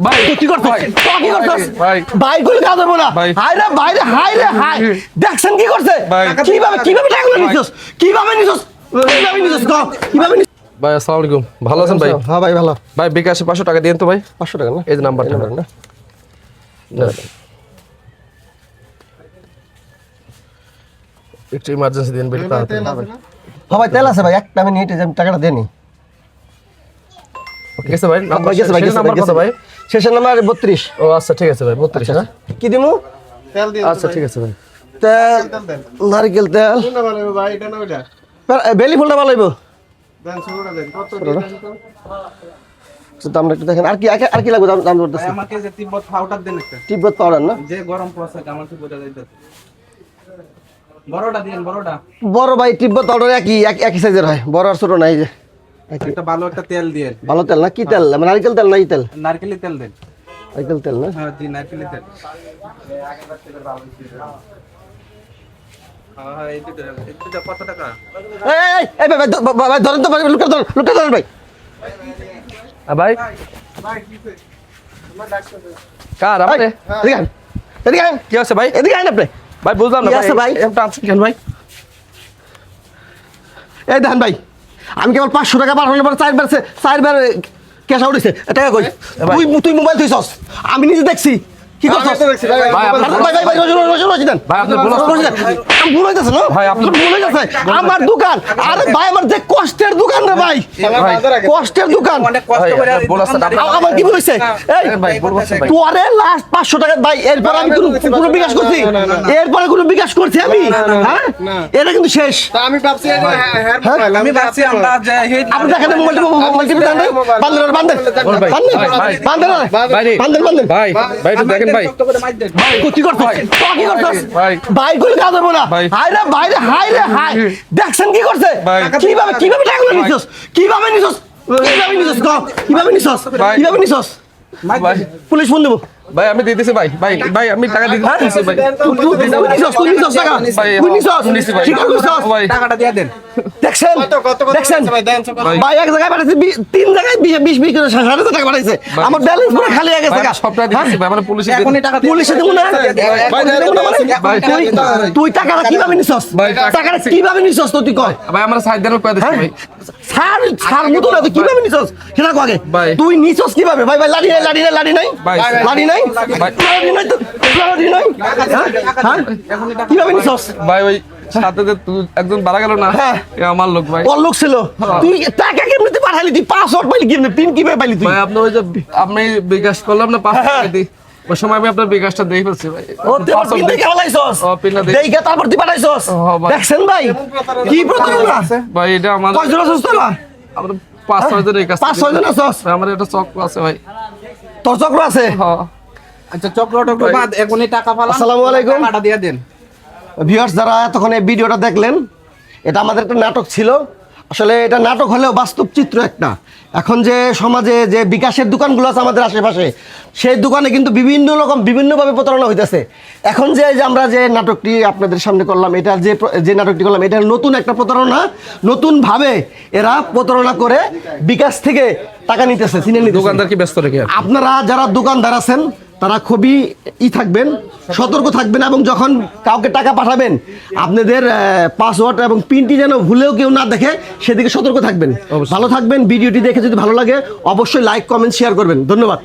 ভাই কি করছিস? কি করছিস? ভাই ভাই কই কাজ হবে না। হাই রে ভাই রে হাই রে হাই। দেখছেন কি করছে? কিভাবে টাকাগুলো নিছস? কিভাবে নিছস? কিভাবে নিছস? ভাই আসসালামু আলাইকুম, ভালো আছেন ভাই? হ্যাঁ ভাই ভালো। ভাই বিকাশে 500 টাকা দিন তো ভাই। 500 টাকা না? এই যে নাম্বারটা না। একটু ইমার্জেন্সি দিন ভাই। হ্যাঁ ভাই তেল আছে ভাই, একটা আমি নিয়ে টাকাটা দেনি। ঠিক আছে ভাই, নাম্বার গেছে ভাই, নাম্বার কত ভাই? শেষের নাম্বার 32। ও আচ্ছা ঠিক আছে ভাই, 32 না? কি দিমু? তেল দিন। আচ্ছা ঠিক আছে ভাই। তেল, নারকেল তেল। কোনটা ভালো হবে ভাই, এটা না ওইটা? বেলি ফুলটা ভালো হইব। দেন শুরুটা দেন। কত দিবেন তো? দামটা একটু দেখেন। আর কি লাগবে? দাম বলতেছি। আমাকে যে তিব্বত পাউডার দেন একটা। তিব্বত পাউডার না? যে গরম প্রসেস আমার তো বোঝা যাইতেছে। বড়টা দেন, বড়টা। বড় ভাই তিব্বত পাউডার একই সাইজের হয়, বড় আর ছোট নাই যে। একটা ভালো একটা তেল দিয়ে। ভালো তেল না? কি তেল? নারকেল তেল না? এই তেল? নারকেলের তেল দেন। নারকেল তেল না? হ্যাঁ জি, নারকেলের তেল। হ্যাঁ এই দুটো কত টাকা? এই ভাই ধরেন তো ভাই, লুকা ধরেন ভাই। ভাই কার আপনি? এদিকে আন। কি আছে ভাই? এদিকে আন আপনি। ভাই বুঝলাম না কি আছে ভাই? এটা আনছেন কেন ভাই? এই দেখেন ভাই, আমি কেবল 500 টাকা পাঠানোর পর চারবার ক্যাশ আউট হইছে। টাকা কই? তুই মোবাইল থইছস, আমি নিজে দেখছি। কি করছস? ভাই রোজি দেন। ভাই আপনি বলছ আমি ভুল হইতাছে না ভাই, আপনি- ভুল হইতাছে। আমার দোকান, আরে ভাই আমার যে কষ্টের দোকান রে ভাই, কষ্টের দোকান। অনেক কষ্ট করে আমার কি বলেছে? এই ভাই বলছেন ভাই। তোরে লাস্ট 500 টাকা ভাই, এরপর আমি কোনো বিকাশ করছি? এরপরে কোনো বিকাশ করছি আমি? হ্যাঁ, এটা কিন্তু শেষ। তা আমি ভাবছি এটা হেয়ার মোবাইল। আমি ভাবছি আমরা যে আপনি দেখেন মোবাইল টিপে দেন, বান্দেন ভাই ভাই একটু দেখেন ভাই। ভাই কি করছিস? কি করছিস? ভাই ভাই কই কাজ হবে না। ভাই। হাই রে হাই। দেখছেন কি করছে? ভাই। কিভাবে টাকাগুলো নিছস? কিভাবে নিছস? কিভাবে নিছস? ভাই পুলিশ ফোন দেব। ভাই আমি দিতেছি ভাই। ভাই আমি টাকা দিতেছি ভাই। তুই নিছস টাকা? ভাই, তুই নিছস? নিছি ভাই। স্বীকার করছস? ভাই টাকাটা দিয়ে দেন। দেখছেন? কত দেখছেন? ভাই দেন সব। ভাই এক জায়গায় পাঠাইছে, 3 জায়গায় 20 করে 7,500 টাকা পাঠাইছে। আমার ব্যালেন্স পুরো খালি হয়ে গেছে। ভাই সবটা দিতেছি ভাই, মানে পুলিশে এখনই টাকা দিয়ে পুলিশে দেবো না? ভাই, ভাই, তুই টাকাটা কিভাবে নিছস? ভাই, টাকাটা কিভাবে নিছস তুই কয়? ভাই আমরা সাইড দেন কয় দিচ্ছি ভাই। স্যার মতো না, তুই কিভাবে নিছস সেটা কো আগে। ভাই। তুই নিছস কিভাবে? ভাই লাড়ি নাই? ভাই। লাড়ি নাই? ভাই। লাড়ি নাই? ভাই। লাড়ি নাই? হ্যাঁ? কিভাবে নিছস? ভাই ওই সাথে যে একজন বাড়া গেল না, হ্যাঁ। এ আমার লোক ভাই। ওর লোক ছিল। তুই টাকা কেমনে তুই পাঠালি? তুই পাসওয়ার্ড পাইলি কেমনে? পিন কিভাবে পাইলি তুই? ভাই আপনি ওই যে আমি বিকাশ করলাম না 500 হ্যাঁ। টাকা দিই, ওই সময় আমি আপনার বিকাশটা দিয়ে ফেলছি ভাই। ও তুই আমার পিন দেখে ফেলাইছস? ও, পিনটা দেখে। দেখে তারপর তুই পাঠাইছস? ও, ভাই। দেখছেন ভাই কি প্রতারণা? ভাই এটা আমার কয়জন আছস তোরা? আমরা 5-6 জনের কাছে 5-6 জন আছস? আমার এটা চক্র আছে ভাই। তোর চক্র আছে? হ্যাঁ আচ্ছা চক্র বাদ, এখনই টাকা ফালান। আসসালামু আলাইকুম। টাকাটা দিয়ে দেন। ভিউয়ার্স যারা এতক্ষণ এই ভিডিওটা দেখলেন, এটা আমাদের একটা নাটক ছিল। আসলে এটা নাটক হলেও বাস্তব চিত্র একটা। এখন যে সমাজে যে বিকাশের দোকানগুলো আছে আমাদের আশেপাশে, সেই দোকানে কিন্তু বিভিন্নভাবে প্রতারণা হইতেছে। এখন যে আমরা যে নাটকটি আপনাদের সামনে করলাম, এটা যে নাটকটি করলাম, এটা নতুন একটা প্রতারণা। নতুনভাবে এরা প্রতারণা করে বিকাশ থেকে টাকা নিতেছে, চিনে নিতেছে। দোকানদার কি ব্যস্ত রেখে আপনারা যারা দোকানদার আছেন তারা খুবই থাকবেন, সতর্ক থাকবেন, এবং যখন কাউকে টাকা পাঠাবেন আপনাদের পাসওয়ার্ড এবং পিনটি যেন ভুলেও কেউ না দেখে সেদিকে সতর্ক থাকবেন। ভালো থাকবেন। ভিডিওটি দেখে যদি ভালো লাগে অবশ্যই লাইক, কমেন্ট, শেয়ার করবেন। ধন্যবাদ।